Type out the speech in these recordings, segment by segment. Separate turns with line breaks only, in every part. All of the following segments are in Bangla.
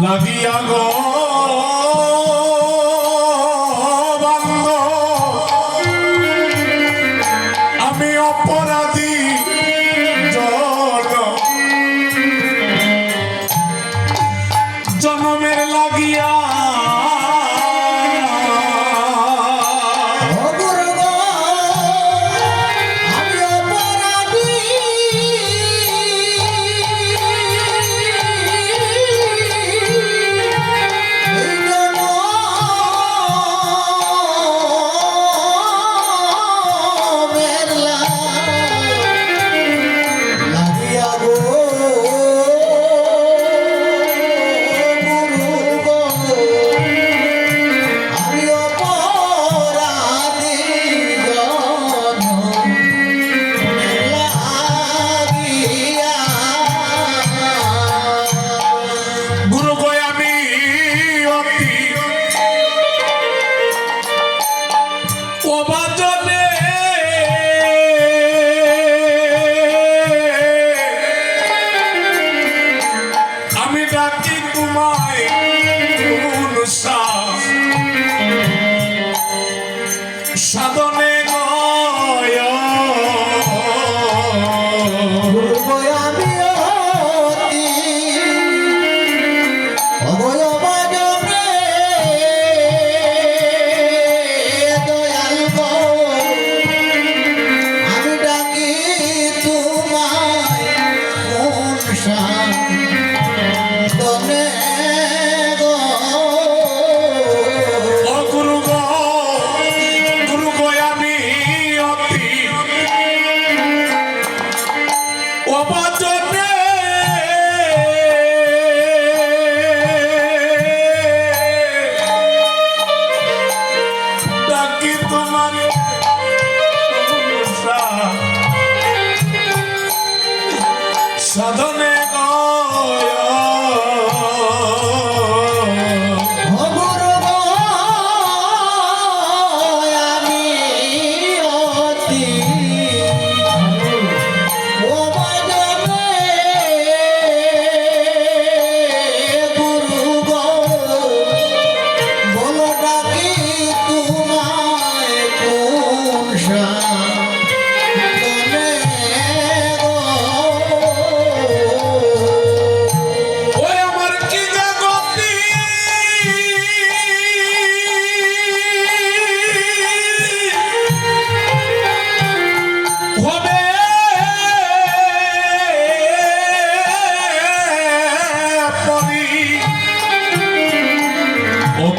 লাগিয়া গো বান্ধ আমি অপরাধী জনমের লাগিয়া সাধনে সাধনে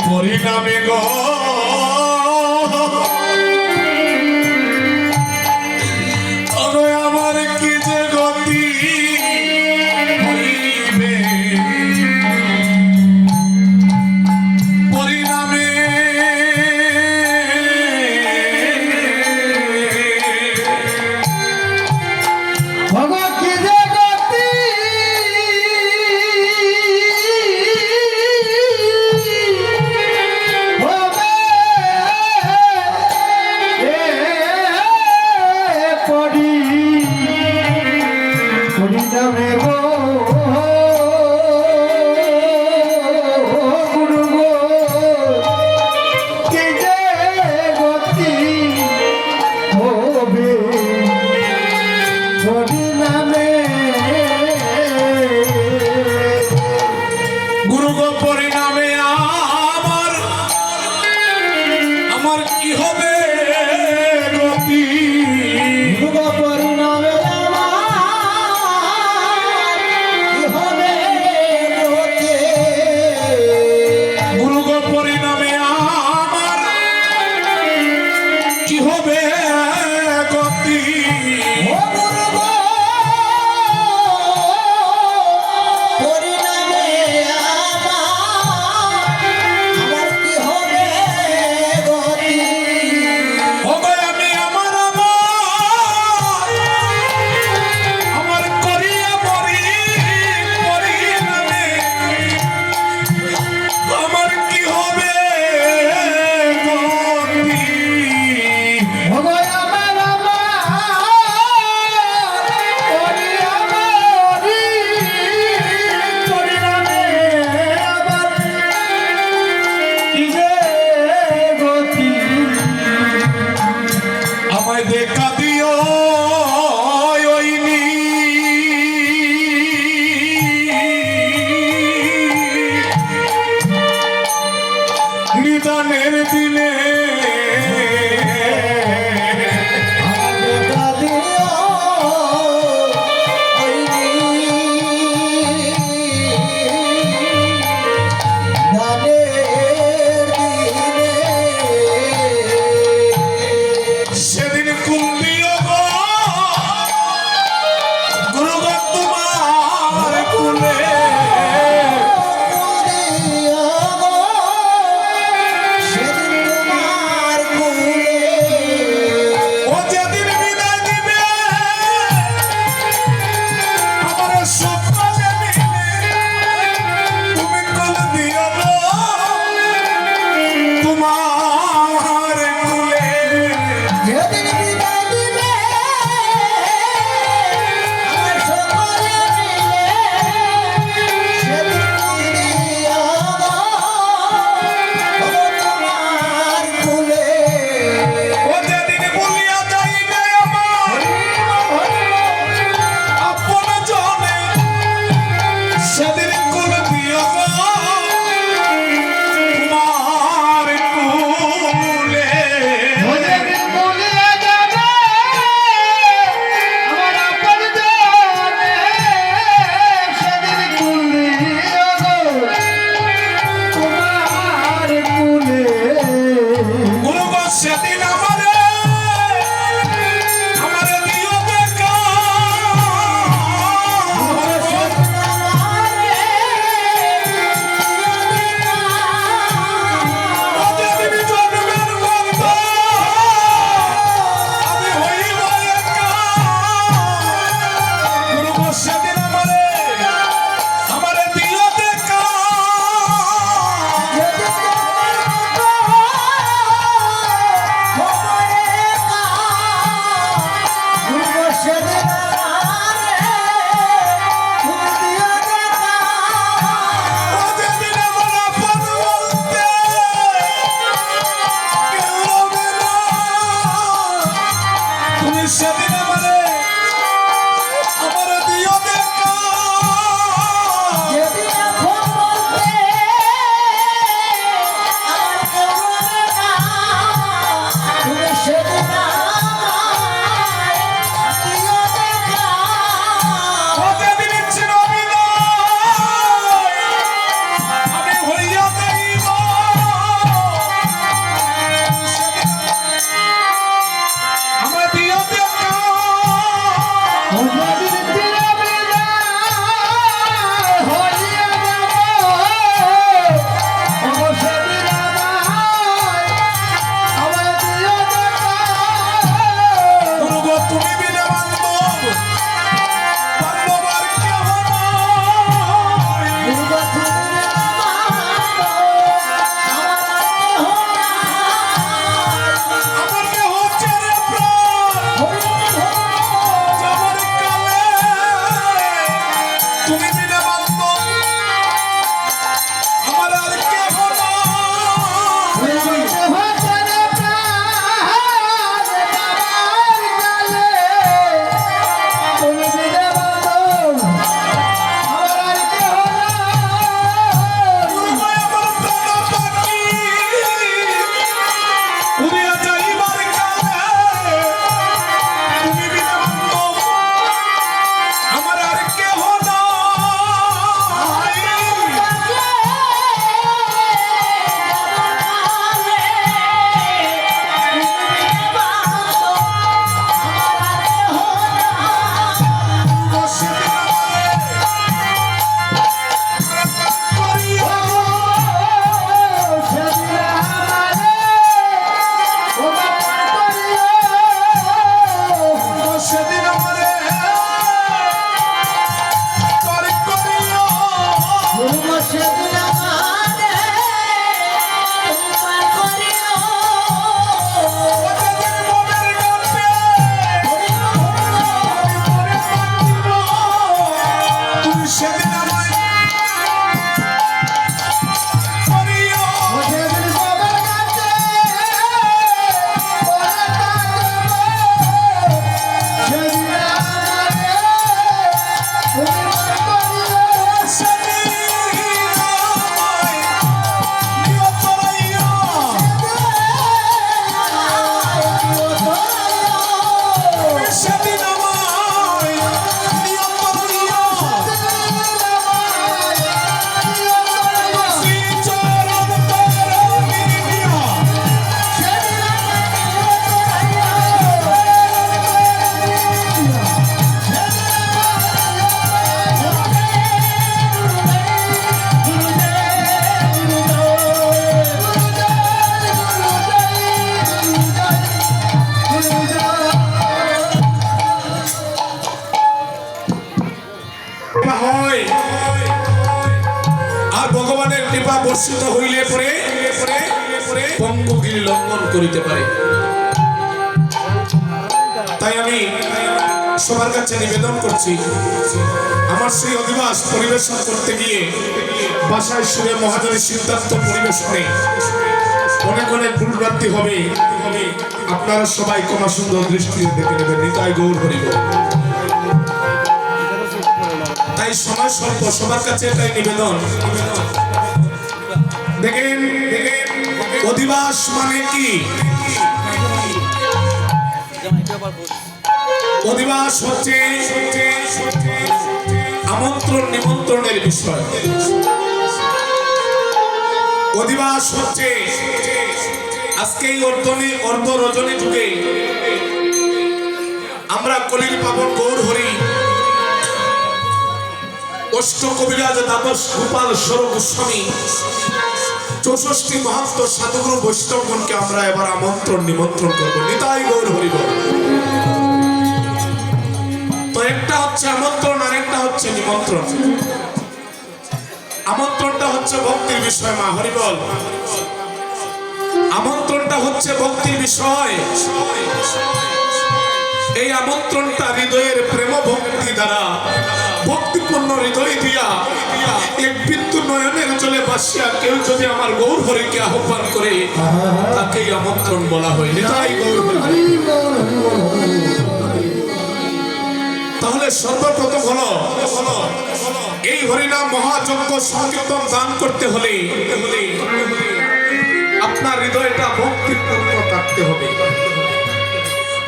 পরিণামে গো আমার কি যে গতি হইবে পরিণামে পরিণামে আমার কি হবে গতি পরিণামে গুরু গো পরিণামে আমার কি হবে গতি দানের দিনে সেদিন কুম্পিও গো গুরুগণ তোমার কুলে ভগবানের কৃপা বর্ষিত হইলে পরে পঙ্কগিরি লঙ্ঘন করিতে পারে। তাই আমি সবার কাছে নিবেদন করছি, আমার সেই অধিবাস পরিবেশন করতে গিয়ে বাসায় শুনে মহাজনের সিদ্ধান্ত পরিবেশনে অনেক অনেক ভুলভ্রান্তি হবে, আপনারা সবাই ক্ষমা সুন্দর দৃষ্টিতে দেখে নেবেন। নিতাই গৌর হরি বল। তাই সময় স্বল্প, সবার কাছে এটাই নিবেদন। দেখেন অধিবাস মানে কি? অধিবাস হচ্ছে আমন্ত্রণ নিমন্ত্রণের বিষয়। অধিবাস হচ্ছে আজকে এই অর্ধ রজনী যুগে আমরা কলির পাবন গৌর হরি অষ্ট কবিরাজ দ্বাদশ গোপাল স্বরূপ গোস্বামী 64 মহাত্ম সাধুগুরু বৈষ্ণবগণকে আমরা এবার আমন্ত্রণ নিমন্ত্রণ করবো। নিতাই গৌর হরি বল। তো একটা হচ্ছে আমন্ত্রণ আর একটা হচ্ছে নিমন্ত্রণ। আমন্ত্রণটা হচ্ছে ভক্তির বিষয়, মা হরি বল। আমন্ত্রণটা হচ্ছে ভক্তির বিষয়। এই আমন্ত্রণটা হৃদয়ের প্রেম ভক্তি দ্বারা ভক্তিপূর্ণ হৃদয় দিয়া এক বিন্দু নয়নের জলে ভাসিয়া কেউ যদি আমার গৌর হরিকে আহ্বান করে তাকেই আমন্ত্রণ বলা হয়। নিতাই গৌর হরি। তাহলে সর্বপ্রথম হলো এই হরিনাম মহাযজ্ঞ সংকীর্তন দান করতে হলে আপনার হৃদয়টা ভক্তিপূর্ণ থাকতে হবে।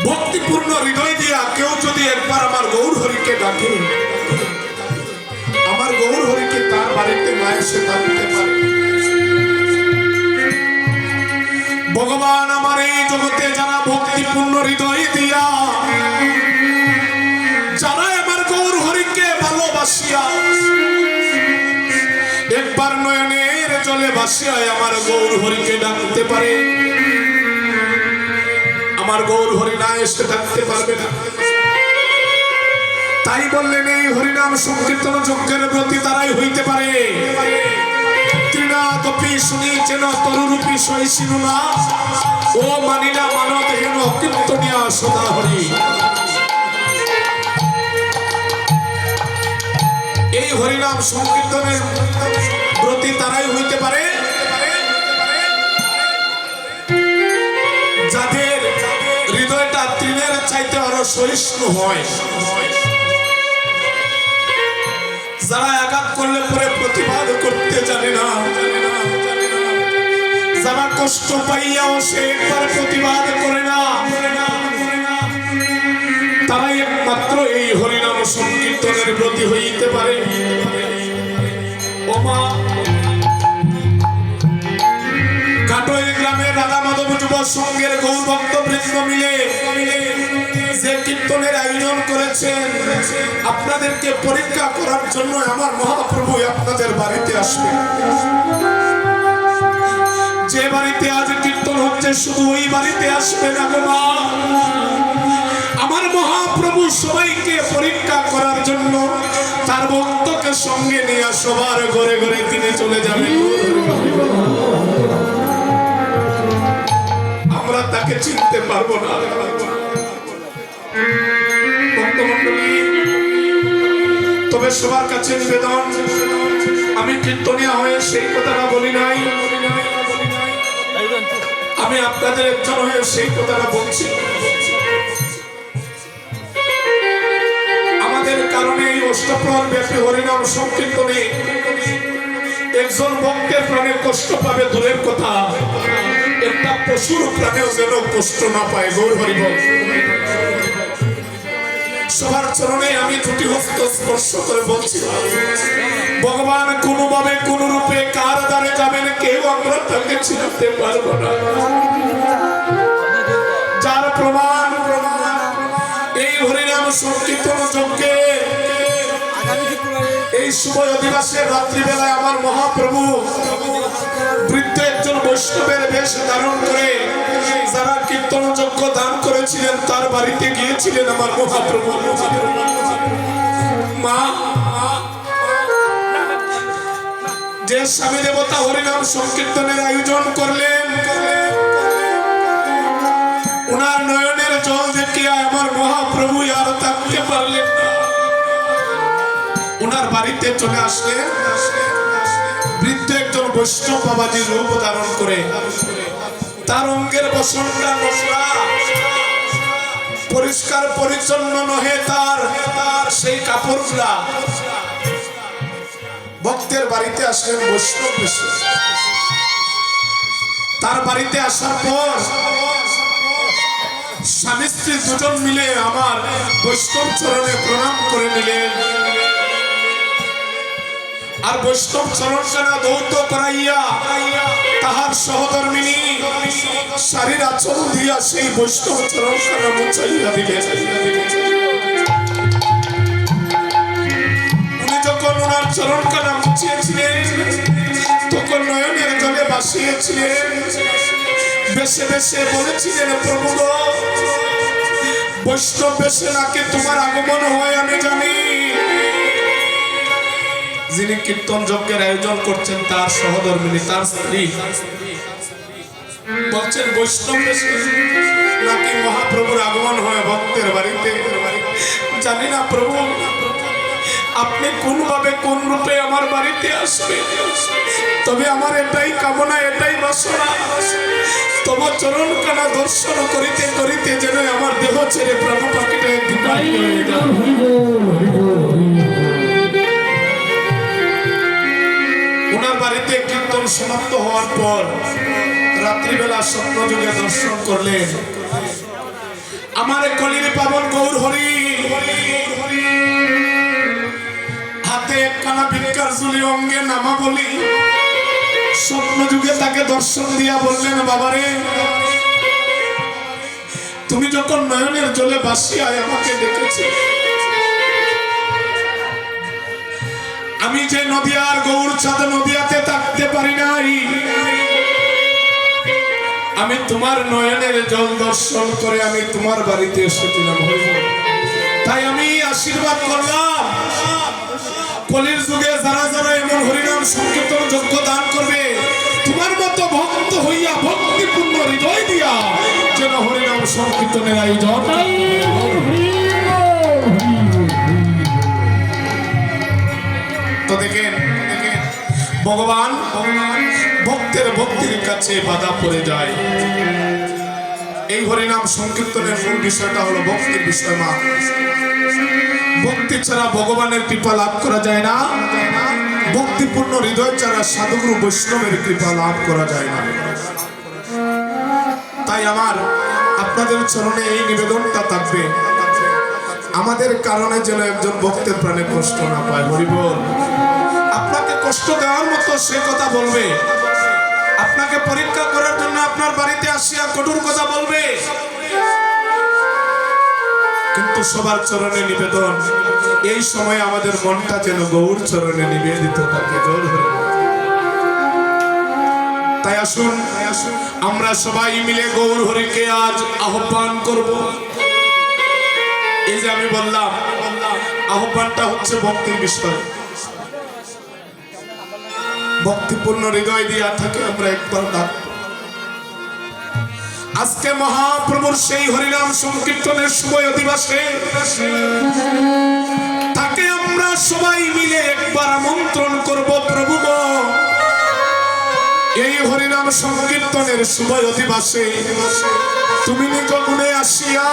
ভক্তিপূর্ণ হৃদয় দিয়া কেউ যদি একবার আমার গৌর হরিকে ডাকে, আমার গৌর হরিকে তার বাড়িতে না এসে ডাকতে পারে। ভগবান আমার এই জগতে যারা ভক্তিপূর্ণ হৃদয় দিয়া যারা আমার গৌর হরিকে ভালোবাসিয়া একবার নয়নের জলে ভাসিয়া আমার গৌর হরিকে ডাকতে পারে, আমার গৌর হরি না এসে ডাকতে পারবে না। তাই বললেন এই হরিনাম সংকীর্তন যজ্ঞের ব্রতী তারাই হইতে পারে। ত্রিনাথপি শুনি যেন তরুরূপী সহিষ্ণু না, ও মানিনা মানত হেন কীর্তনিয়া সদা হরি। এই হরিনাম সংকীর্তনের ব্রতী তারাই হইতে পারে যাদের হৃদয়টা তৃণের চাইতে আরো সহিষ্ণু হয়, যারা আঘাত করলে পরে প্রতিবাদ করতে জানে না, যারা কষ্ট পাইয়াও সে একবার প্রতিবাদ করে না, তারাই একমাত্র এই হরিনাম সংকীর্তনের ব্রতী হইতে পারে। ওমা কাটোই গ্রামের রাধা মাধব যুব সংঘের গৌর ভক্তবৃন্দ মিলে যে কীর্তনের আয়োজন করেছেন, আপনাদেরকে পরীক্ষা করার জন্য আমার মহাপ্রভু আপনাদের বাড়িতে আসবে। যে বাড়িতে আজ কীর্তন হচ্ছে শুধু ওই বাড়িতে আসবে না গো মা, আমার মহাপ্রভু সবাইকে পরীক্ষা করার জন্য তার ভক্তকে সঙ্গে নিয়ে সবার ঘরে ঘরে তিনি চলে যাবেন। আমরা তাকে চিনতে পারবো না। তবে সবার কাছে নিবেদন, আমি কীর্তনিয়া হয়ে সেই কথাটা বলি নাই, আমি আপনাদের একজন হয়ে সেই কথাটা বলছি। আমাদের কারণে এই অষ্টপ্রহর ব্যাপী হরিনাম সংকীর্তনে একজন ভক্তের প্রাণে কষ্ট পাবে দূরের কথা, একটা পশুর প্রাণেও যেন কষ্ট না পায়। গৌর হরি বল। সবার চরণে আমি দুটি হস্ত স্পর্শ করে বলছি, ভগবান কোনোভাবে কোন রূপে কার দ্বারে যাবেন কেউ আমরা তাকে চিনতে পারবো না। যার প্রমাণ এই হরিনাম সংকীর্তন যজ্ঞে এই শুভ অধিবাসের রাত্রিবেলায় আমার মহাপ্রভু বৃদ্ধ একজন বৈষ্ণবের বেশ ধারণ করে যারা কীর্তন যজ্ঞ দান করেছিলেন তার বাড়িতে গিয়েছিলেন আমার মহাপ্রভু। মা যে স্বামী দেবতা হরিনাম সংকীর্তনের আয়োজন করলেন, ওনার নয়নের জল দেখিয়া আমার মহাপ্রভু আর থাকতে পারলেন না। ওনার বাড়িতে চলে আসলেন বৃদ্ধ একজন বৈষ্ণব বাবাজির রূপ ধারণ করে। তার অঙ্গের বসনটা নোংরা, পরিষ্কার পরিচ্ছন্ন নহে তার সেই কাপড়গুলা। ভক্তের বাড়িতে আসলেন বৈষ্ণব বেশে। তার বাড়িতে আসার পর স্বামী স্ত্রী দুজন মিলে আমার বৈষ্ণব চরণে প্রণাম করে নিলেন। আর বৈষ্ণব চরণ কানা দৌত করাইয়া তাহার সহধর্মিনী শাড়ির আঁচল দিয়া সেই বৈষ্ণব চরণ কানা মুছাইয়া দিলেন। উনি যখন ওনার চরণ কানা মুছিয়েছিলেন তখন নয়নের জলে ভাসিয়েছিলেন। বেশে বেশে বলেছিলেন, প্রভু গো, বৈষ্ণব বেশে নাকি তোমার আগমন হয় আমি জানি। যিনি কীর্তন যজ্ঞের আয়োজন করছেন তার সহধর্মিনী, তার স্ত্রী বলছেন বৈষ্ণব বেশে নাকি মহাপ্রভুর আগমন হয় ভক্তের বাড়িতে। জানি না প্রভু আপনি কোন ভাবে কোন রূপে আমার বাড়িতে আসবে, তবে আমার এটাই কামনা, এটাই বাসনা, তোমার চরণ কানা দর্শন করিতে করিতে যেন আমার দেহ ছেড়ে প্রাণ পাখিটা একদিন হয়ে যায়। ওনার বাড়িতে কীর্তন সমাপ্ত হওয়ার পর রাত্রিবেলা স্বপ্নযোগে দর্শন করলেন আমার কলির পাবন গৌর হরি। হাতে একখানা ভিক্ষার ঝুলি, অঙ্গে নামা বলি। স্বপ্নযুগে তাকে দর্শন দিয়া বললেন, বাবারে তুমি যখন নয়নের জলে ভাসিয়া আমাকে ডেকেছি, আমি যে নদিয়ার গৌর চাঁদ নদিয়াতে থাকতে পারি নাই, আমি তোমার নয়নের জল দর্শন করে আমি তোমার বাড়িতে এসেছিলাম। তাই আমি আশীর্বাদ করলাম কলির যুগে যারা যারা এমন হরিনাম সংকীর্তন যজ্ঞ দান করবে, তোমার মতো ভক্ত হইয়া ভক্তিপূর্ণ হৃদয় দিয়া যেন হরিনাম সংকীর্তনের আয়োজন। তো দেখেন ভগবান ভক্তের ভক্তির কাছে বাধা পড়ে যায়। এই হরিনাম সংকীর্তনের মূল বিষয়টা হলো ভক্তির বিষয়। মা ভক্তি ছাড়া ভগবানের কৃপা লাভ করা যায় না, ভক্তিপূর্ণ হৃদয় ছাড়া সাধুগুরু বৈষ্ণবের কৃপা লাভ করা যায় না। তাই আমার আপনাদের চরণে এই নিবেদনটা থাকবে, আমাদের কারণে যেন একজন ভক্তের প্রাণে কষ্ট না পায়। হরিবল। আপনাকে কষ্ট দেওয়ার মতো সে কথা বলবে, আপনাকে পরীক্ষা করার জন্য আপনার বাড়িতে আসিয়া কঠোর কথা বলবে, কিন্তু সবার চরণে নিবেদন এই সময় আমাদের মনটা যেন গৌর চরণে নিবেদিত থাকে। তাই আসুন আমরা সবাই মিলে গৌর হরিকে আজ আহ্বান করব। এই যে আমি বললাম আহ্বানটা হচ্ছে ভক্তির বিষয়। ভক্তিপূর্ণ হৃদয় দিয়া থাকে আমরা একবার ডাক। আজকে মহাপ্রভুর সেই হরিনাম সংকীর্তনের শুভ দিবসে তাকে আমরা সবাই মিলে একবার আমন্ত্রণ করব। প্রভু গো, এই হরিনাম সংকীর্তনের শুভ দিবসে তুমি নিজ গুণে আসিয়া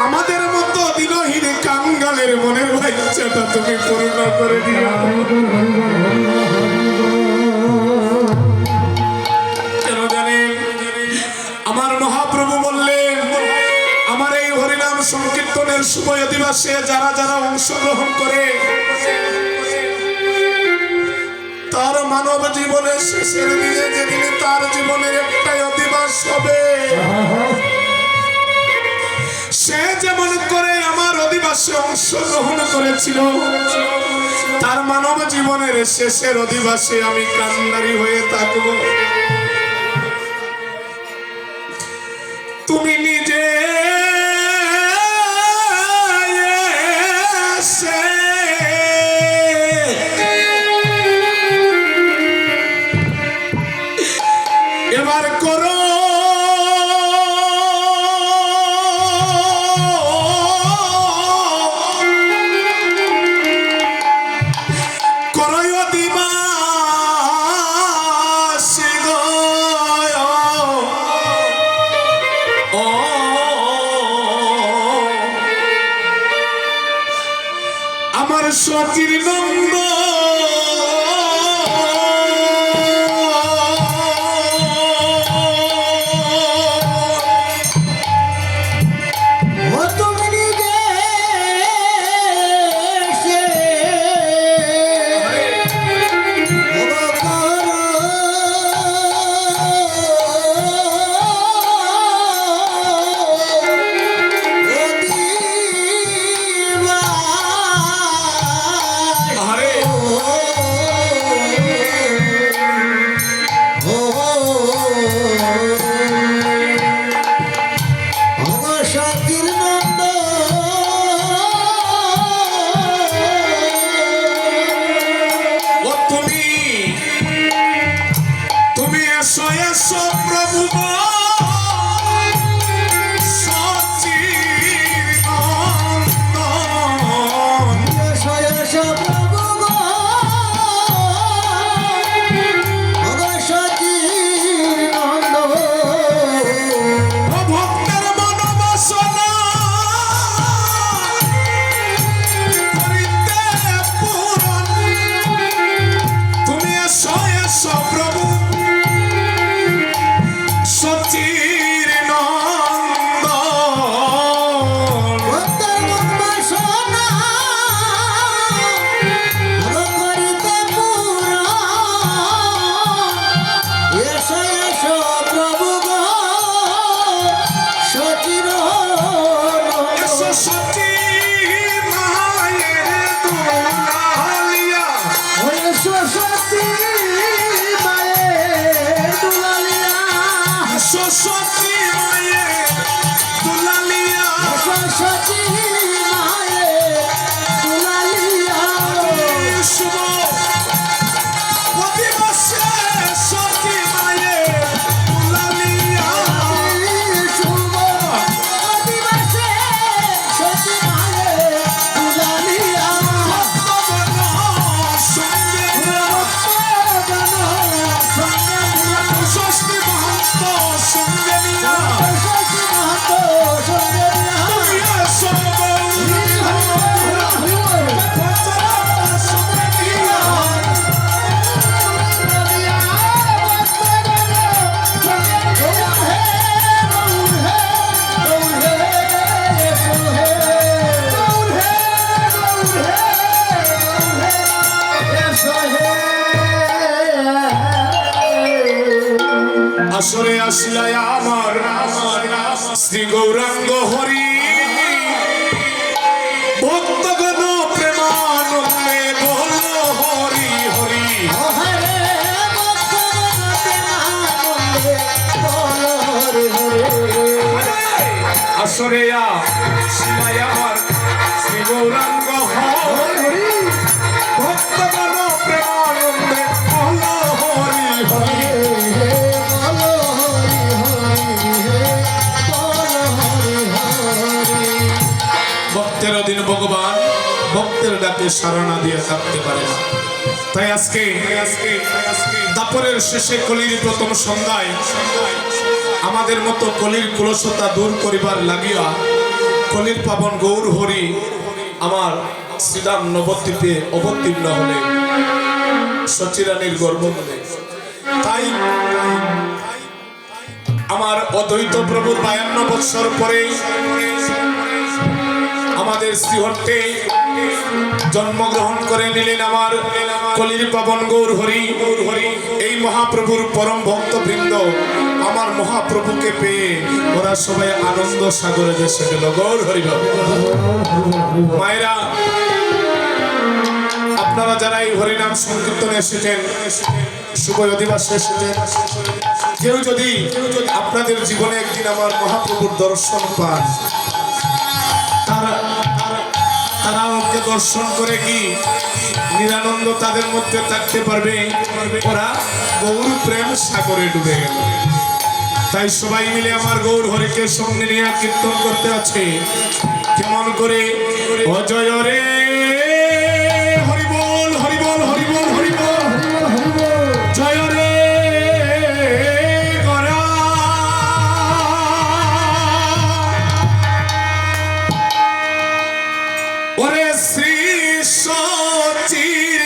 আমাদের মতো দিনহীন কাঙ্গালের মনের বাচ্চাটা তুমি পূর্ণ করে দিও। কেন জানেন, আমার মহাপ্রভু বললেন আমার এই হরিনাম সংকীর্তনের শুভ দিবসে যারা যারা অংশগ্রহণ করে তার মানব জীবনের শেষের দিনে যেদিনে তার জীবনের একটাই অধিবাস হবে, সে যেমন করে আমার অধিবাসে অংশগ্রহণ করেছিল তার মানব জীবনের শেষের অধিবাসে আমি কান্ডারি হয়ে থাকব। তুমি নিজে উদ্ধার করো আমার সচির নন্দ প্রভু ভক্তের মনোবাসনা করিতে পূরণ তুমি এসো এসো প্রভু সচির নন্দন
ভক্তের মনোবাসনা করিতে পূরণ এসো এসো প্রভু গো সচির
এসো সচির মায়ের দুলালিয়া
এসো সচির মায়ের দুলালিয়া
এসো সচির মায়ের দুলালিয়া
এসো সচির মায়ের দুলালিয়া
শুভ অধিবাসে সচির মায়ের দুলালিয়া
শুভ আদিবাসে সচির মায়ের দুলালিয়া
ষষ্ঠী মহন্ত সঙ্গে নিয়া আসরে আসিলাই আমার শ্রী গৌরাঙ্গ হরি ভক্তগণ প্রেমানন্দে বল হরি হরি আসরে আসিলাই আমার শ্রী গৌরাঙ্গ হরি ভক্তগণ প্রেমানন্দে বল হরি হরি ভক্তের অধীন ভগবান ভক্তের ডাকে সাড়া না দিয়ে থাকতে পারে না। তাই আজকে দাপরের শেষে কলির প্রথম সন্ধ্যায় আমাদের মতো কলির কুলসতা দূর করিবার লাগিয়া কলির পাবন গৌর হরি আমার শ্রীরাম নবদ্বীপে অবতীর্ণ হলে সচিরানীর গর্ভ হলে তাই আমার অদ্বৈত প্রভুর 52 বৎসর পরে আমাদের শ্রীহট্টে জন্মগ্রহণ করে নিলেন আমার কলির পাবন গৌর হরি এই মহাপ্রভুর পরম ভক্তবৃন্দ আমার মহাপ্রভুকে পেয়ে ওরা সবাই আনন্দ সাগরে ভেসে গেল গৌর হরি মায়েরা আপনারা যারা এই হরিনাম সংকীর্তনে এসেছেন শুভ অধিবাসে এসেছেন কেউ যদি আপনাদের জীবনে একদিন আমার মহাপ্রভুর দর্শন পান তারা ওকে দর্শন করে কি নিরানন্দ তাদের মধ্যে থাকতে পারবে ওরা গৌর প্রেম সাগরে ডুবে গেল তাই সবাই মিলে আমার গৌর হরিকে সঙ্গে নিয়ে কীর্তন করতে আছে কেমন করে অজয় রে হরি বল হরি বল হরি বল হরি বল জয় রে গরা ওরে শ্রী সচির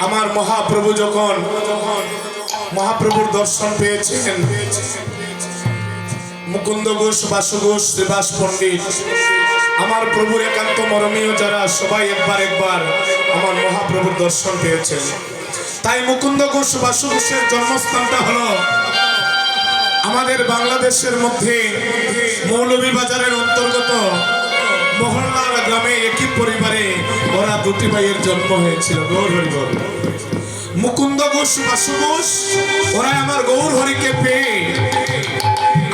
আমার মহাপ্রভু যখন মহাপ্রভুর দর্শন পেয়েছেন মুকুন্দ ঘোষ বাসু ঘোষ শ্রীবাস পণ্ডিত আমার প্রভুর একান্ত মরমীয় যারা সবাই একবার আমার মহাপ্রভুর দর্শন পেয়েছেন তাই মুকুন্দ ঘোষ বাসু ঘোষের জন্মস্থানটা হলো আমাদের বাংলাদেশের মধ্যে মৌলভীবাজারের অন্তর্গত মহল্লার গ্রামে একই পরিবারে ওরা দুটি ভাইয়ের জন্ম হয়েছিল গৌর হরি বল মুকুন্দ ঘোষ বাসু ঘোষ ওরা আমার গৌর হরিকে পেয়ে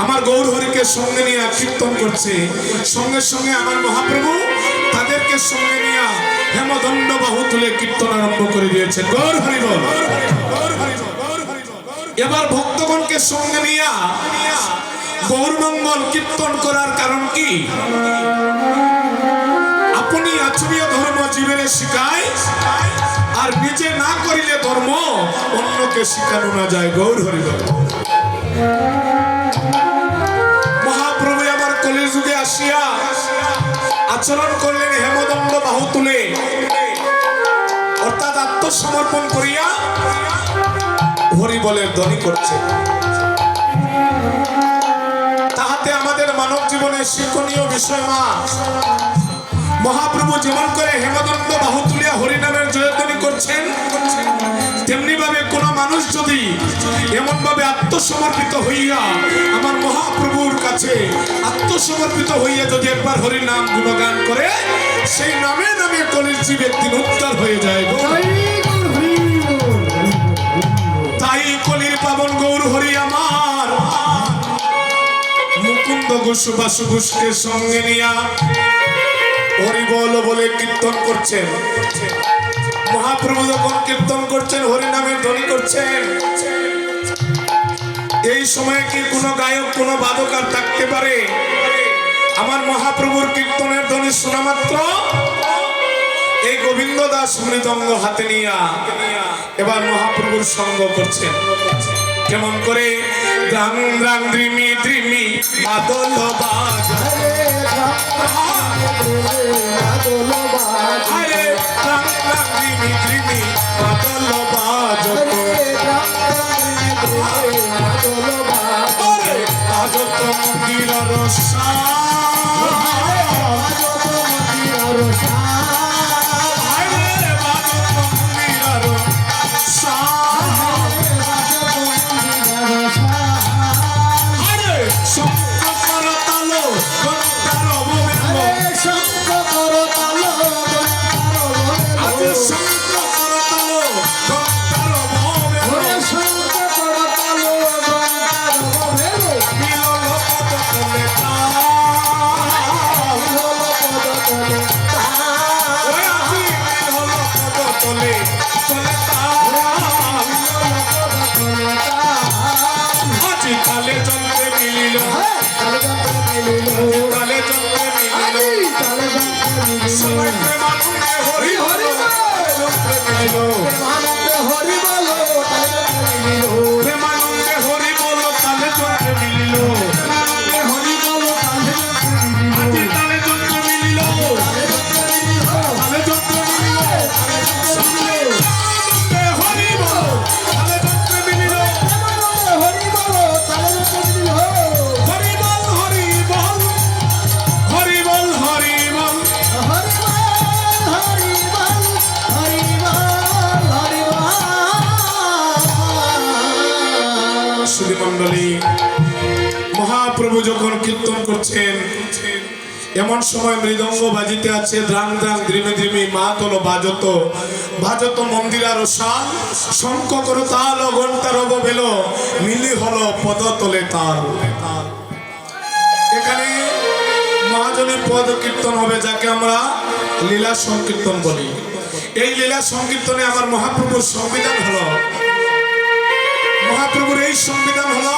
আমার গৌর হরিকে সঙ্গে নিয়ে কীর্তন করছে সঙ্গে সঙ্গে আমার মহাপ্রভু তাদেরকে সঙ্গে নিয়ে হেমদণ্ড বাহু তুলে কীর্তন আরম্ভ করে দিয়েছেন গৌর হরি বল এবার ভক্তগণকে সঙ্গে নিয়ে গৌরমঙ্গল কীর্তন করার কারণ কি আপনি আচরীয় ধর্ম জীবনে শিখায় আর নিজে না করিলে ধর্ম অন্যকে শিখানো না যায় গৌর হরি বল মহাপ্রভু আমার কলিযুগে আসিয়া আচরণ করলেন হেমদণ্ড বাহু তুলে অর্থাৎ আত্মসমর্পণ করিয়া হরি বলের ধ্বনি করছে তাহাতে আমাদের মানব জীবনের শিক্ষণীয় বিষয় মা মহাপ্রভু যেমন করে হেমদণ্ড বাহু তুলিয়া হরিনামের জয়ধ্বনি করছেন তেমনি ভাবে কোন মানুষ যদি এমন ভাবে আত্মসমর্পিত হইয়া আমার মহাপ্রভুর কাছে আত্মসমর্পিত হইয়া যদি একবার হরি নাম গুণগান করে সেই নামে নামে কলির জীব একদিন উদ্ধার হয়ে যায় তাই কলির পাবন গৌর হরি আমার মুকুন্দ মুকুন্দ ঘোষ বাসু ঘোষকে সঙ্গে নিয়া হরি বল বলে কীর্তন করছেন। মহাপ্রভু যখন কীর্তন করছেন, হরি নামে ধ্বনি করছেন, এই সময় কি কোনো গায়ক কোনো বাদক আর থাকতে পারে? আমার মহাপ্রভুর কীর্তনের ধ্বনি শোনা মাত্র এই গোবিন্দ দাস মৃদঙ্গ হাতে নিয়া এবার মহাপ্রভুর সঙ্গ করছেন। কেমন করে? রাং রাং দ্রিমি দ্রিমি মাদল বাজ, আরে রাং রাং দ্রিমি দ্রিমি মাদল বাজ, আরে আজত মন্দির রসা, কালে চন্দ্রে মিলিল, কালে চন্দ্রে মিলিল, সবাই প্রেমানন্দে হরি হরি চন্দ্রে মিলিল, প্রেমানন্দে হরি বল কালে চন্দ্রে মিলিল, আজি কালে চন্দ্রে মিলিল, কালে চন্দ্রে মিলিল, প্রেমানন্দে হরি বল কালে চন্দ্রে মিলিল, হরি বল হরি বল হরি বল হরি বল। শ্রীমণ্ডলী, মহাপ্রভু যখন কীর্তন করছেন এমন সময় মৃদঙ্গ বাজিতে আছে, দ্রাং দ্রাং দ্রিমে দ্রিমে মাতল বাজত, বাজত মন্দিরা রসাল, শঙ্খ করো তাল ঘন্টা রব বেল, মিলি হলো পদতলে তাল। এখানে মহাজনের পদ কীর্তন হবে, যাকে আমরা লীলা সংকীর্তন বলি। এই লীলা সংকীর্তনে আমার মহাপ্রভুর সংবিধান হলো, মহাপ্রভুর এই সংবিধান হলো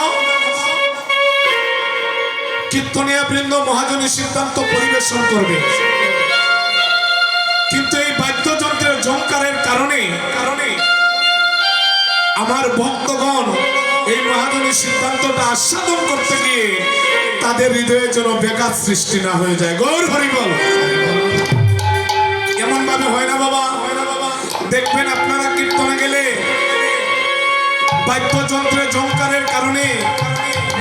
কীর্তনিয়া বৃন্দ মহাজনী সিদ্ধান্ত পরিবেশন করবে। কিন্তু এই বাদ্যযন্ত্রের ঝংকারের কারণে আমার ভক্তগণ এই মহাজনী সিদ্ধান্তটা আস্বাদন করতে গিয়ে তাদের হৃদয়ে যেন বেকার সৃষ্টি না হয়ে যায়। গৌর হরি বল। এমন ভাবে হয় না বাবা, দেখবেন আপনারা কীর্তনে গেলে বাদ্যযন্ত্রের ঝংকারের কারণে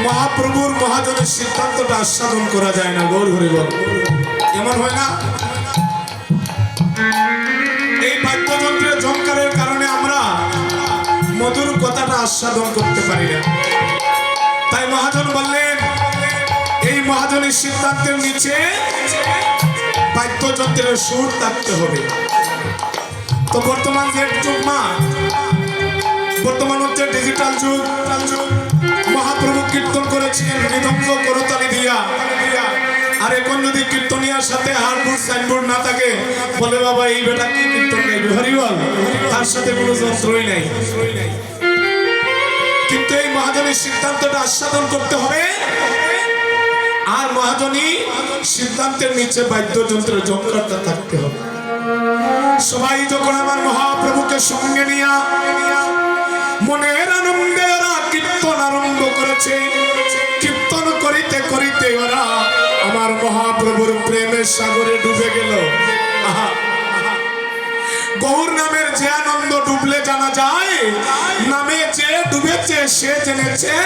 মহাপ্রভুর মহাজনের সিদ্ধান্তটা আস্বাদন করা যায় না। গৌর হরি বল। এমন হয় না? এই বাদ্যযন্ত্রের ঝংকারের কারণে আমরা মধুর কথাটা আস্বাদন করতে পারি না। তাই মহাজন বললেন এই মহাজনের সিদ্ধান্তের নিচে বাদ্যযন্ত্রের সুর থাকতে হবে। তো বর্তমান যে যুগ মা, বর্তমান হচ্ছে ডিজিটাল যুগ। মহাপ্রভু কীর্তন করেছিলেন মৃদঙ্গ করতালি দিয়া, আর এখন যদি কীর্তনিয়ার সাথে হারবোর্ড সাইনবোর্ড না থাকে, বলে বাবা এই বেটা কি কীর্তন গাইবে, হরি বল, তার সাথে কোনো যন্ত্রই নাই। কিন্তু এই মহাজনের সিদ্ধান্তটা আস্বাদন করতে হবে, আর মহাজনী সিদ্ধান্তের নিচে বাদ্যযন্ত্রের ঝংকারটা থাকতে হবে। সবাই যখন আমার মহাপ্রভুকে সঙ্গে নিয়া মনের আনন্দে ওরা কীর্তন আরম্ভ করেছে, কীর্তন করিতে করিতে ওরা আমার মহাপ্রভুর প্রেমের সাগরে ডুবে গেল। গৌর নামের যে আনন্দ ডুবলে জানা যায়, নামে যে ডুবেছে সে জেনেছে,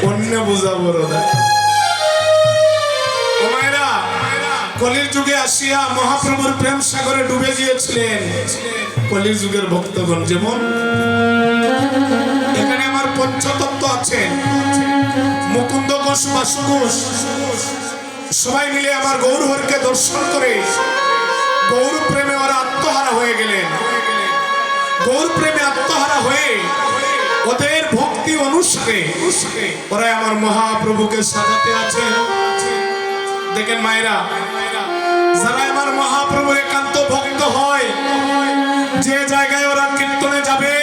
অন্য বুঝাবো না। কলির যুগে আসিয়া মহাপ্রভুর প্রেম সাগরে ডুবে গিয়েছিলেন কলির যুগের ভক্তগণ। যেমন এখানে আমার পঞ্চতত্ত্ব আছেন, মুকুন্দ ঘোষ বাসু ঘোষ, সবাই মিলে আমার গৌর হরকে দর্শন করে গৌর প্রেমে ওরা আত্মহারা হয়ে গেলেন। গৌর প্রেমে আত্মহারা হয়ে ওদের ভক্তি অনুসারে ওরা আমার মহাপ্রভুকে সাজাতে আছে। দেখেন মায়েরা, যারা আমার মহাপ্রভুর একান্ত ভক্ত হয়, যে জায়গায় ওরা কীর্তনে যাবে,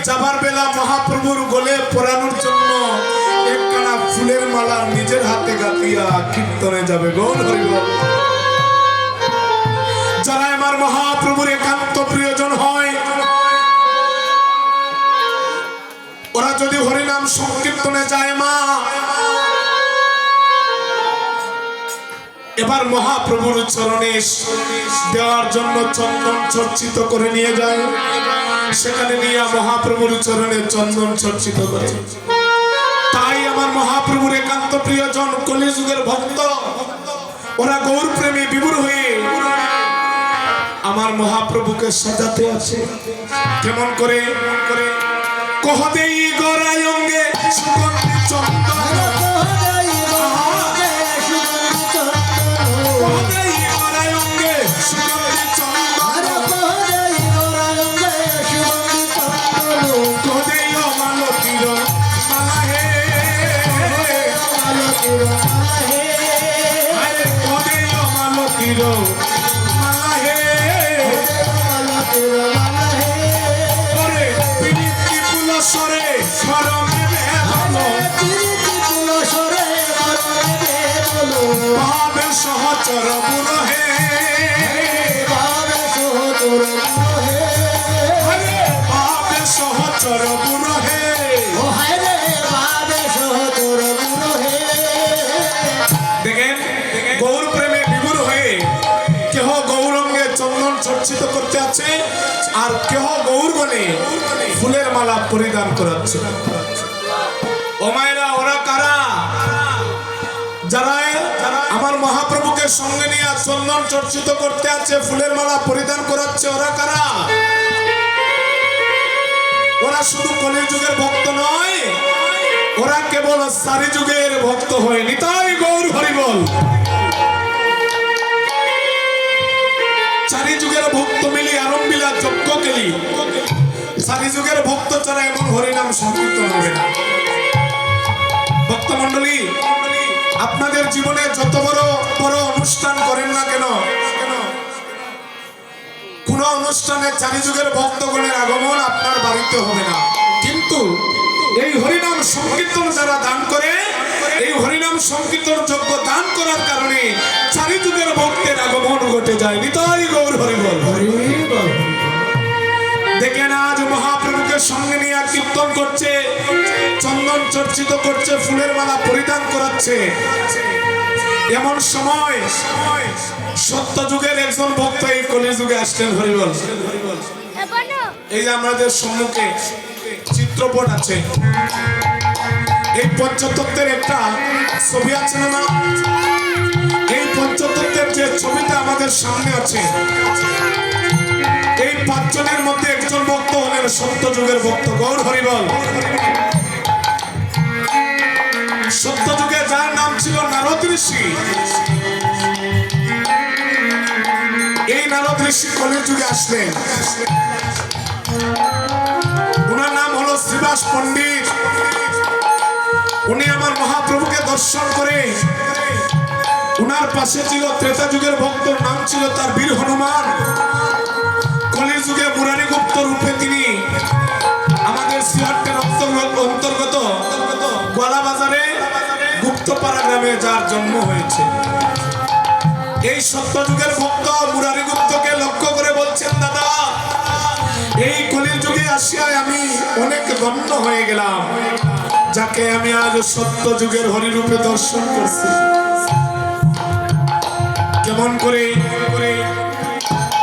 যাবার বেলা মহাপ্রভুর গলে পরানোর জন্য একখানা ফুলের মালা নিজের হাতে গাঁথিয়া কীর্তনে যাবে। গৌর হরি বল। যারা আমার মহাপ্রভুর একান্ত প্রিয়জন হয়, ওরা যদি হরিনাম সংকীর্তনে যায় মা, এবার মহাপ্রভুর চরণে দেওয়ার জন্য চন্দন চর্চিত করে নিয়ে যায়, সেখানে নিয়ে মহাপ্রভুর চরণে চন্দন চর্চিত করে। তাই আমার মহাপ্রভুর একান্ত প্রিয়জন কলিযুগের ভক্ত, ওরা গৌর প্রেমী বিভোর হয়ে আমার মহাপ্রভুকে সাজাতে আছে। কেমন করে? কহদেই গড়াই অঙ্গে সুগন্ধি চন্দন, কহদেই গড়াই অঙ্গে সুগন্ধি চন্দন, কহদেই মালতীর মালা হে, কহদেই মালতীর মালা হে। সরে স্মরণে ভাবে সহচর গুণ হে, ভাবে সহচর গুণ হে। দেখেন, গৌর প্রেমে বিভোর হয়ে কেহ গৌরঙ্গে চন্দন চর্চিত করতে আছে, আর কেহ গৌর বলে ফুলের মালা পরিধান করাচ্ছে। ও মায়েরা, ওরা কারা? যারা আমার মহাপ্রভুকে সঙ্গে নিয়ে চন্দন চর্চিত করতে আছে, ফুলের মালা পরিধান করাচ্ছে, ওরা কারা? ওরা শুধু কলিযুগের ভক্ত নয়, ওরা কেবল সারি যুগের ভক্ত হয়ে। নিতাই গৌর হরি বল। চারি যুগের ভক্ত মিলি আরম্বিলা যজ্ঞ কেলি, সারি যুগের ভক্ত ছাড়া এমন হরিনাম সংকীর্তন হবে না। ভক্ত মন্ডলী, আপনাদের জীবনে যত বড় বড় অনুষ্ঠান করেন না কেন, কোন অনুষ্ঠানে চারি যুগের ভক্তগণের আগমন আপনার বাড়িতে হবে না, কিন্তু এই হরিনাম সংকীর্তন যারা দান করে, এই হরিনাম সংকীর্তন যজ্ঞ দান করার কারণে চারি যুগের ভক্তের আগমন ঘটে যায়। নিতাই গৌর হরি বল। দেখেন, আজ মহাপ্রভুকে সঙ্গে নিয়ে কীর্তন করছে, চন্দন চর্চিত করছে, ফুলের মালা পরিধান করাচ্ছে। এমন সময় সত্য যুগের একজন ভক্ত এই কলিযুগে আসলেন। হরি বল। এই যে আমাদের সম্মুখে চিত্রপট আছে, এই পঞ্চতত্ত্বের একটা ছবি আছে না? এই পঞ্চতত্ত্বের যে ছবিটা আমাদের সামনে আছে, এই পাঁচজনের মধ্যে একজন ভক্ত হলেন সত্য যুগের ভক্ত। গৌর হরি বল। সত্য যুগে যার নাম ছিল নারদ ঋষি, এই নারদ ঋষি কলিযুগে আসলেন। উনার নাম হলো শ্রীবাস পণ্ডিত। উনি আমার মহাপ্রভুকে দর্শন করে, উনার পাশে ছিল ত্রেতা যুগের ভক্ত, নাম ছিল তার বীর হনুমান। কলিযুগে মুরারি গুপ্ত রূপে তিনি আমাদের সিলেটের অন্তর্গত গোয়ালা বাজারে গুপ্তপাড়া গ্রামে যার জন্ম হয়েছে। এই সত্য যুগের ভক্ত মুরারি গুপ্তকে লক্ষ্য করে বলছেন, দাদা, এই কলিযুগে আসিয়ায় আমি অনেক ধন্য হয়ে গেলাম, যাকে আমি আজ সত্য যুগের হরিরূপে দর্শন করছি। কেমন করে?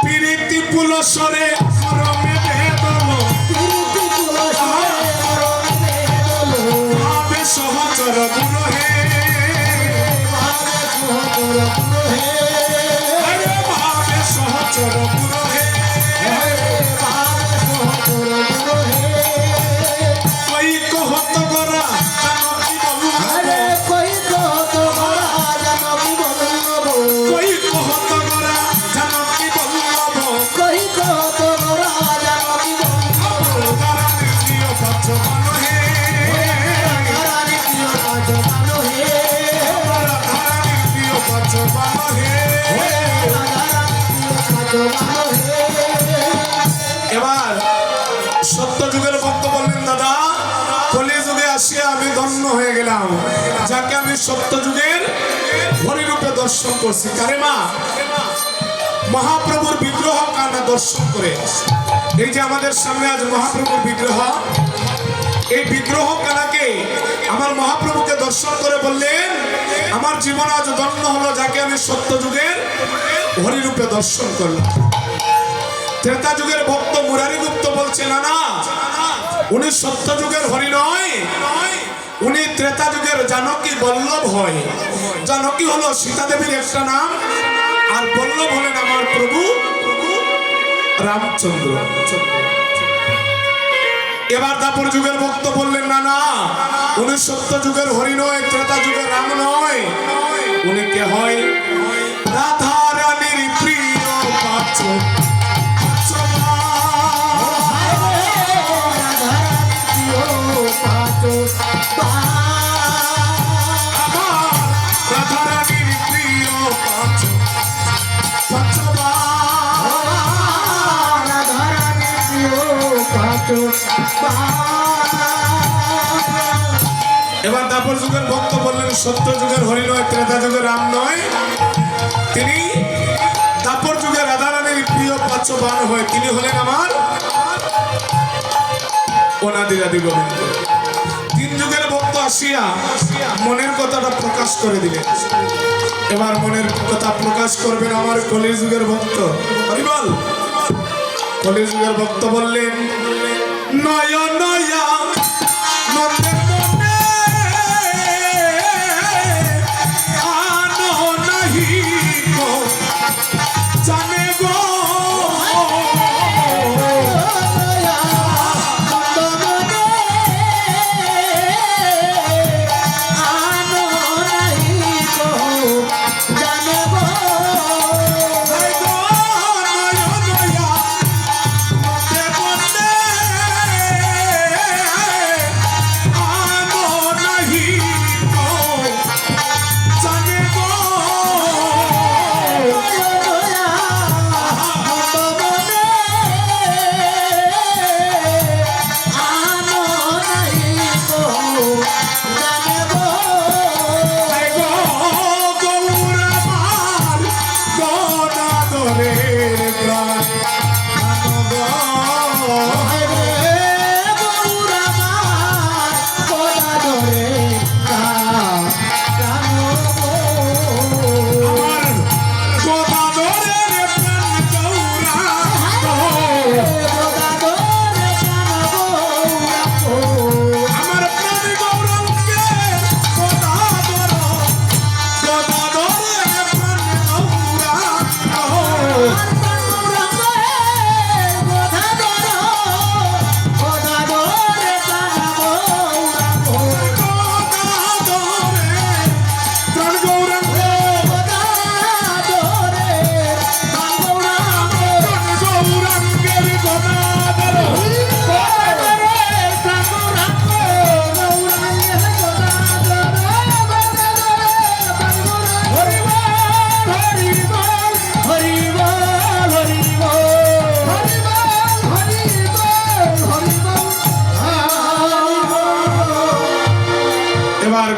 প্রীতি পুলসরে মরমে বেদল, ভাবে সহচর গুণ হে, ভাবে সহচর গুণ হে। কই কহত গরা জানকী বল্লভ, কই কহত গরা জানকী বল্লভ, তারা প্রিয় পাচক সত্য যুগের হরিরূপে দর্শন করছি। কারে মা? মহাপ্রভুর বিগ্রহ কানা দর্শন করে। এই যে আমাদের সামনে আজ মহাপ্রভুর বিগ্রহ, এই বিগ্রহ কানাকে আমার মহাপ্রভুকে দর্শন করে বললেন, আমার জীবন আজ ধন্য হলো যাকে আমি সত্য যুগের হরিরূপে দর্শন করলাম। ত্রেতা যুগের ভক্ত মুরারি গুপ্ত বলছে, না না, উনি সত্য যুগের হরি নয়, উনি ত্রেতা যুগের জানকী বল্লভ হয়। জানকী হলো সীতা দেবীর একটা নাম, আর বল্লভ হলেন আমার প্রভু রামচন্দ্র। এবার দাপর যুগের ভক্ত বললেন, না না, উনি সত্য যুগের হরি নয়, ত্রেতা যুগের রাম নয়, উনি কে হয়? রাধা রানীর প্রিয় পাচক। এবার দাপর যুগের ভক্ত বললেন, সত্য যুগের হরি নয়, ত্রেতা যুগের রাম নয়, তিনি দাপর যুগের রাধারানীর প্রিয় পাচ্যবান হয়ে তিনি হলেন আমার অনাদিরাদি গোবিন্দ। তিন যুগের ভক্ত আসিয়া মনের কথাটা প্রকাশ করে দিলেন। এবার মনের কথা প্রকাশ করবেন আমার কলির যুগের ভক্ত। হরিবল। কলির যুগের ভক্ত বললেন, নয়া নয়া মনে মনে আনো নাহি গো জানে গো,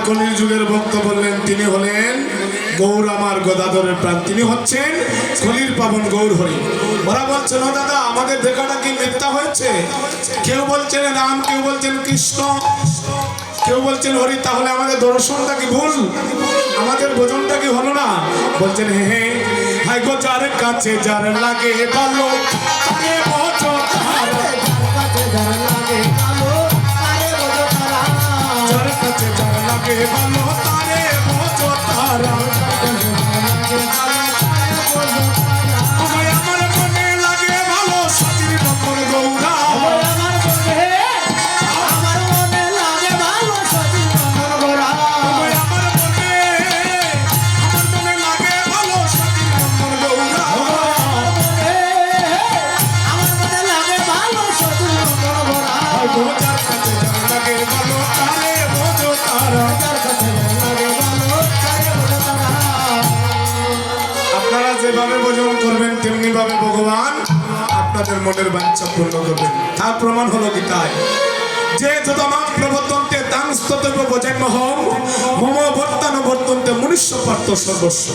কলির যুগের ভক্ত বললেন, তিনি হলেন গৌর আমার গদাধরের প্রাণ, তিনি হচ্ছেন কলির পাবন গৌর হরি। ওরা বলছেন, ও দাদা, আমাদের দেখাটা কি মিথ্যা হয়েছে? কেউ বলছেন রাম, কেউ বলছেন কৃষ্ণ, কেউ বলছেন হরি, তাহলে আমাদের দর্শনটা কি ভুল? আমাদের ভোজনটা কি হলো না? বলছেন, হে হে, হাই গো যার কাছে যার লাগে ভালো তারে ভজো তারা, যার কাছে যার লাগে ভালো তারে ভজো তারা। আমার মনে লাগে ভালো সচির নম্বর গৌরা, আমার মনে লাগে ভালো সচির নম্বর গৌরা, আমার মনে লাগে ভালো সচির নম্বর গৌরা, আমার মনে লাগে ভালো সচির নম্বর গৌরা। যার কাছে যার লাগে ভালো তারে ভজো তারা, যার কাছে যার লাগে ভালো তারে ভজো তারা। আপনারা যেভাবে ভোজন করবেন তেমনি ভাবে ভগবান আপনাদের মনের বাঞ্ছা পূর্ণ করবেন। তার প্রমাণ হলো গীতায়, যে যতমাং প্রবর্তন্তে তাং স্ততৈব ভজাম্যহং মম বর্তানুবর্তন্তে মনুষ্য পার্থ সর্বস্ব।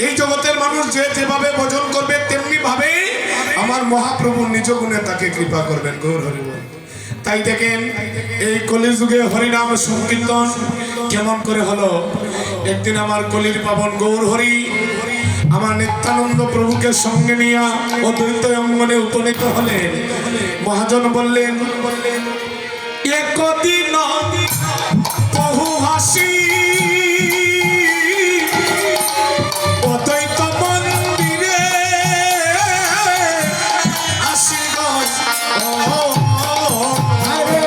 এই জগতের মানুষ যে যেভাবে ভজন করবে তেমনি ভাবে আমার মহাপ্রভু নিজ গুণে তাকে কৃপা করবেন। গৌর হরি বল। তাই দেখেন এই কলিযুগে হরিনাম সংকীর্তন কেমন করে হলো। একদিন আমার কলির পাবন গৌর হরি আমার নিত্যানন্দ প্রভুকে সঙ্গে নিয়ে অদ্বৈত অঙ্গনে উপনীত হলেন। মহাজন বললেন, একদিন বহু হাসি অদ্বৈত মন্দিরে আসি গো।
আরে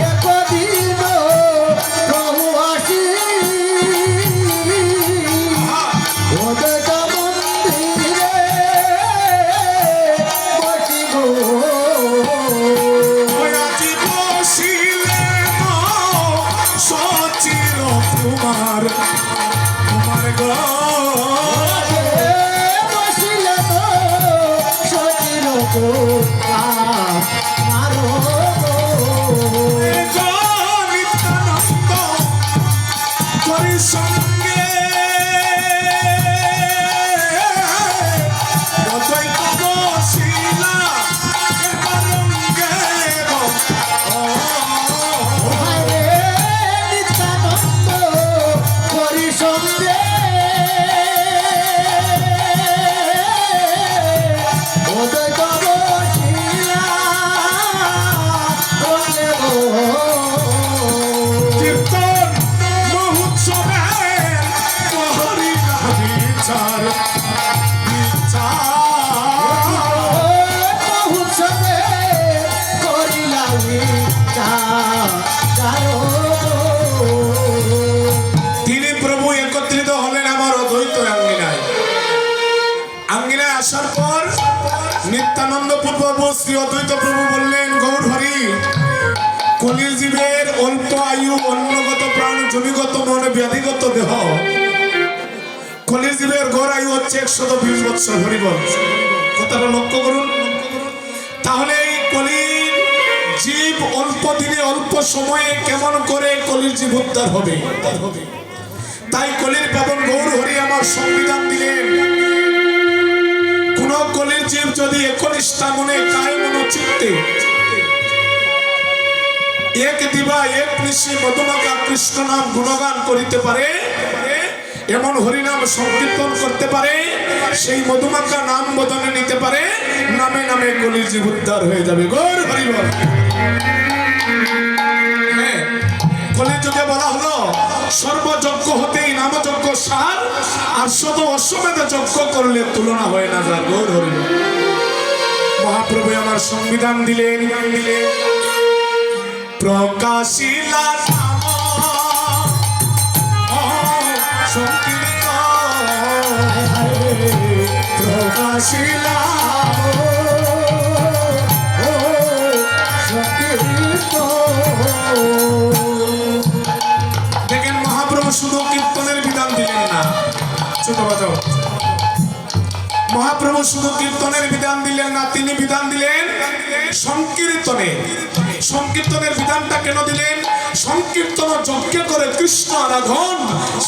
একদিন প্রভু আসি অদ্বৈত মন্দিরে বসিব।
আজি বসিলেন সচির কুমার কুমার গো।
বসিল সচির মারো
নিত্যানন্দ করি সঙ্গে অদ্বৈত বসিলা রঙ্গে গো।
হরে নিত্যানন্দ করি সঙ্গে অদ্বৈত বসিলা রঙ্গে গো।
কীর্তন মহোৎসবে হরিলা বিচার
উৎসবে করিলামি
তিনি প্রভু একত্রিত হলেন আমার অদ্বৈত আঙ্গিনায়। আঙ্গিনায় আসার পর নিত্যানন্দ প্রভু শ্রী অদ্বৈত প্রভু বললেন, গৌর হরি কলির জীবের অল্প আয়ু অন্নগত প্রাণ জমিগত মন ব্যাধিগত দেহ। কলির জীবের গড় আয়ু হচ্ছে 120 বৎসর। হরিবল। কথাটা লক্ষ্য করুন। তাহলে এই কলির জীব অল্প দিনে অল্প সময়ে কেমন করে কলির জীব উদ্ধার হবে। তাই কলির পাবন গৌর হরি আমার সংবিধান দিলেন, কোন কলির জীব যদি একনিষ্ঠা মনে কায় মন চিত্তে এক দিবা এক নিশি মধুমাখা কৃষ্ণ নাম গুণগান করিতে পারে, এমন হরিনাম সংকীর্তন করতে পারে, সেই মধুমাখা নাম বদনে নিতে পারে, নামে নামে কলির জীব উদ্ধার হয়ে যাবে। গৌর হরি বল। হ্যাঁ, কলির যুগে বলা হলো সর্বযজ্ঞ হতেই নামযজ্ঞ সার, আর শত অশ্বমেধ যজ্ঞ করলে তুলনা হয় না যার। গৌর হরি বল। মহাপ্রভু আমার সংবিধান দিলেন, প্রকাশিলা নাম সংকীর্তন প্রকাশিলা। দেখেন মহাপ্রভু শুধু কীর্তনের বিধান দিলেন না। ছোট বাজাও। মহাপ্রভু শুধু কীর্তনের বিধান দিলেন না, তিনি বিধান দিলেন সংকীর্তনের। সংকীর্তনের বিধানটা কেন দিলেন? সংকীর্তন যজ্ঞ করে কৃষ্ণ আরাধন,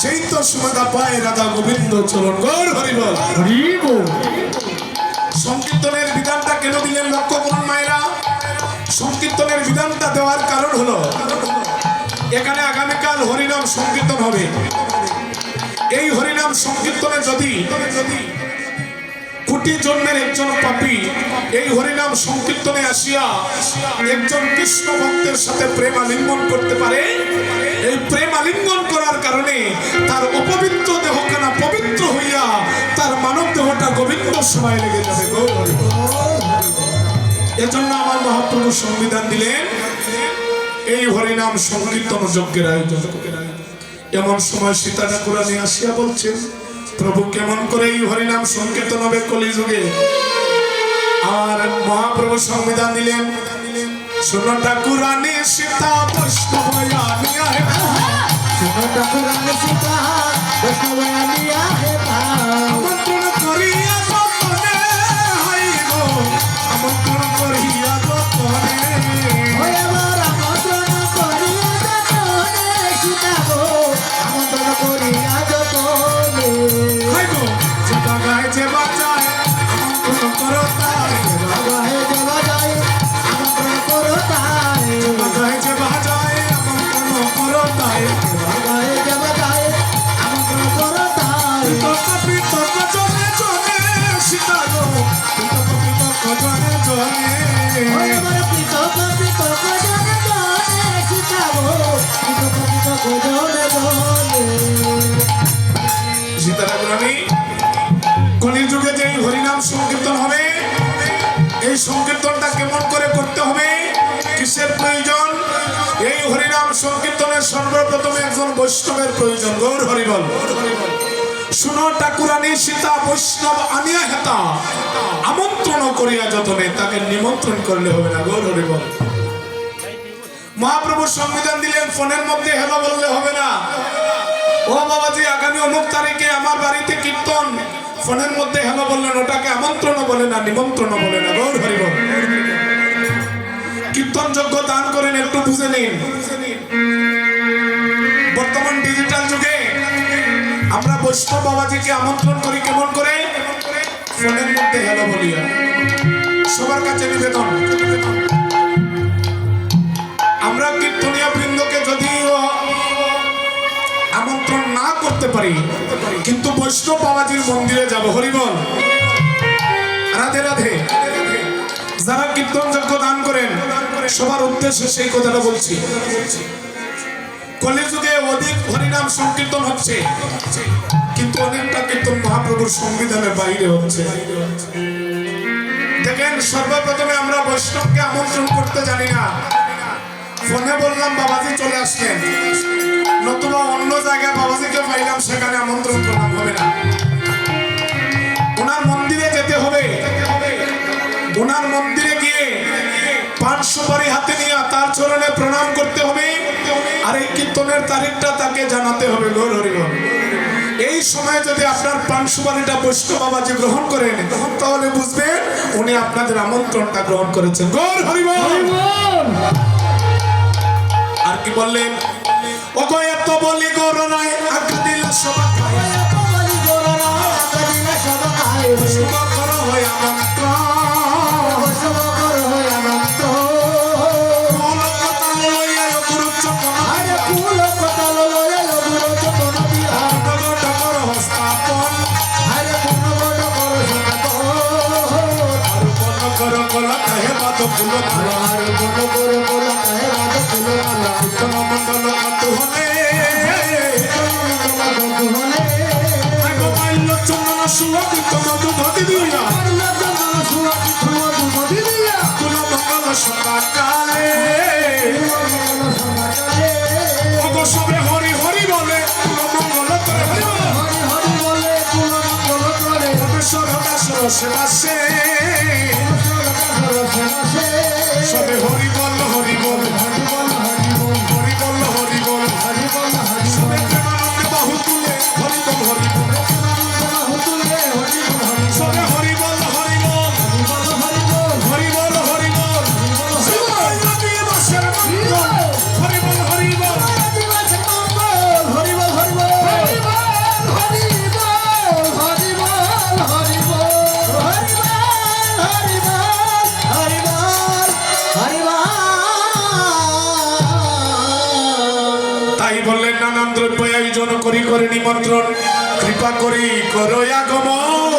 সেই তো সুবিধা পায় রাধা গোবিন্দ চরণ। গৌর হরি বল। সংকীর্তনের বিধানটা কেন দিলেন লক্ষ্য করুন মায়েরা। সংকীর্তনের বিধানটা দেওয়ার কারণ হলো, এখানে আগামীকাল হরিনাম সংকীর্তন হবে। এই হরিনাম সংকীর্তনে যদি কোটি জন্মের একজন পাপী এই হরিনাম সংকীর্তনে আসিয়া একজন কৃষ্ণ ভক্তের সাথে প্রেম আলিঙ্গন করতে পারে, এই প্রেম আলিঙ্গন করার কারণে তার অপবিত্র দেহখানা পবিত্র হইয়া তার মানব দেহটা গোবিন্দ সময় লেগে যাবে। এজন্য আমার মহাপ্রভু সংবিধান দিলেন এই হরিনাম সংকীর্তন যজ্ঞের আয়োজন। এমন সময় সীতা ঠাকুরানী আসিয়া বলছেন, প্রভু কেমন করে এই হরিনাম সংকীর্তন হবে কলিযুগে। আর মহাপ্রভু সংবিধান দিলেন, শোনো ঠাকুরানী সীতা বৈষ্ণব আনিয়া হে,
শোনো ঠাকুরানী সীতা বৈষ্ণব আনিয়া হে,
আমন্ত্রণ করিয়া যতনে হাই গো, আমন্ত্রণ করিয়া
কোজনে বনে
সীতা ঠাকুরানী, কলিযুগে যে হরিনাম সংকীর্তন হবে, এই সংকীর্তনটা কেমন করে করতে হবে, কিসের প্রয়োজন? এই হরিনাম সংকীর্তনের সর্বপ্রথমে একজন বৈষ্ণবের প্রয়োজন। গৌর হরিবল। শুনো ঠাকুরানী, সীতা বৈষ্ণব আনিয়া হেতা, আমন্ত্রণ করিয়া যতনে, তাকে নিমন্ত্রণ করলে হবে না। গৌর হরিবল। মহাপ্রভু সংবিধান দিলেন, ফোনের মধ্যে হেলো বললে হবে না। ও বাবাজি, আগামী অমুক তারিখে আমার বাড়িতে কীর্তন, ফোনের মধ্যে হেলো বললেন, ওটাকে আমন্ত্রণ বলে না, নিমন্ত্রণ বলে না। গৌর হরিবল। কীর্তন যোগ্য দান করেন, একটু বুঝে নিন। বর্তমান ডিজিটাল যুগে আমরা বৈষ্ণব বাবাজিকে আমন্ত্রণ করি কেমন করে? ফোনের মধ্যে হেলো বলিয়া। সবার কাছে নিবেদন, আমরা কীর্তনীয় বৃন্দকে যদিও আমন্ত্রণ না করতে পারি, কিন্তু বৈষ্ণব বাবাজির মন্দিরে যাব। হরিবল। রাধে রাধে। যারা কীর্তন যজ্ঞ দান করেন, সবার উদ্দেশ্যে সেই কথাটা বলছি। কলিযুগে অধিক হরিনাম সংকীর্তন হচ্ছে, কিন্তু অনেকটা কীর্তন মহাপ্রভুর সংবিধানের বাইরে হচ্ছে। দেখেন, সর্বপ্রথমে আমরা বৈষ্ণবকে আমন্ত্রণ করতে জানি না। ফোনে বললাম বাবাজি চলে আসলেন, নতুবা অন্য জায়গায় বাবাজিকে পাইলাম, সেখানে আমন্ত্রণ করলাম, হবে না। ওনার মন্দিরে যেতে হবে, ওনার মন্দিরে গিয়ে পান সুপারি হাতে নিয়ে তার চরণে প্রণাম করতে হবে, আর এই কীর্তনের তারিখটা তাকে জানাতে হবে। গৌর হরিবল। এই সময় যদি আপনার পান সুপারিটা বৈষ্ণব বাবাজি গ্রহণ করেন, তাহলে বুঝবেন উনি আপনাদের আমন্ত্রণটা গ্রহণ করেছেন। গৌর হরিবল। আর কি বললেন? ওগো এত বলি গৌর রায়, আজ্ঞা দিলে সবাই খায়,
এত বলি গোরা রায়, আজ্ঞা দিলে সবাই খায়।
শুভ করো হয় আমন্ত্রণ,
শুভ করো হয় আমন্ত্রণ।
ফুল কথা লইয়া গুরু চরণ,
আরে ফুল কথা লইয়া গুরু চরণ দিয়া,
নগর ডগর হস্তাপন,
আরে কোন বড় করো সনাতন।
আর কোন করো কলা কাহে বাদ ফুল ধারা,
আর কোন বড় করো কাহে রাত ফুল মালা।
উত্তম মন্ডল কত হলে,
তোমার বন্ধু হলে
আগো মাইল চন্দন সুগন্ধ মধু ধতি দিয়া,
আল্লাহ তোমার সুয়াতি তোমার দুমতি দিয়া।
কুল মঙ্গল সদাকালে,
সমাজে
ওগো সবে হরি হরি বলে, কুল মঙ্গল করে হরি বল।
হরি হরি বলে কুল মঙ্গল করে।
সে সবে হরি বল হরি বল, হরি বল হরি বল, সবে প্রেমানন্দে বাহু তুলে হরি বল হরি বল, সবে হরি বল হরি বল, হরি বল হরি বল, শিবরাত্রি মাসের মঙ্গল, হরি বল হরি বল, তাই বললেন নানান দ্রব্য আয়োজন করি করে নিমন্ত্রণ, কৃপা করি করো আগমন,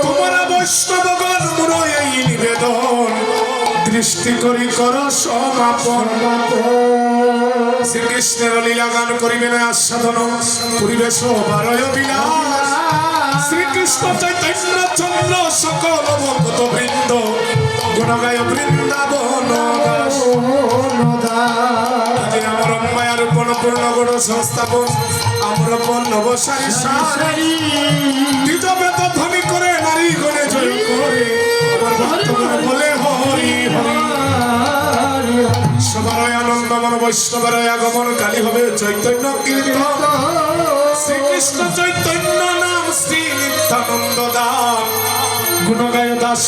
তোমার বৈষ্ণবগণ মুর এই নিবেদন, দৃষ্টি করি করো সমাপন। শ্রীকৃষ্ণের লীলা গান করিবেন আস্বাদন, পরিবেশ বারয় বিলাস, শ্রীকৃষ্ণ চৈতন্য চন্দ্র সকল ভক্ত বৃন্দ, গুণগায় বৃন্দাবন দাস। আজি আমার মায়ার পূর্ণ গড় সংস্থাপন, আমরা নবসারী সারি, নিজ বেদ ধ্বনি করে নারী গণে জয় করে, আমার ভক্তগণ বলে হরি হরি। সবার আনন্দ মন বৈষ্ণবের আগমন, কালী হবে চৈতন্য কীর্তন, শ্রীকৃষ্ণ চৈতন্য নাম শ্রী নিত্যানন্দ দাম, গুণগায় দাস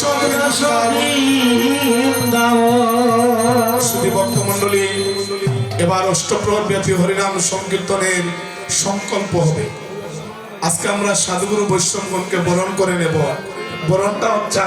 শুধু ভক্ত মন্ডলী। এবার অষ্টপ্রহর ব্যাপী হরিনাম সংকীর্তনের সংকল্প হবে। আজকে আমরা সাধুগুরু বৈষ্ণবগণকে বরণ করে নেব। বরণটা হচ্ছে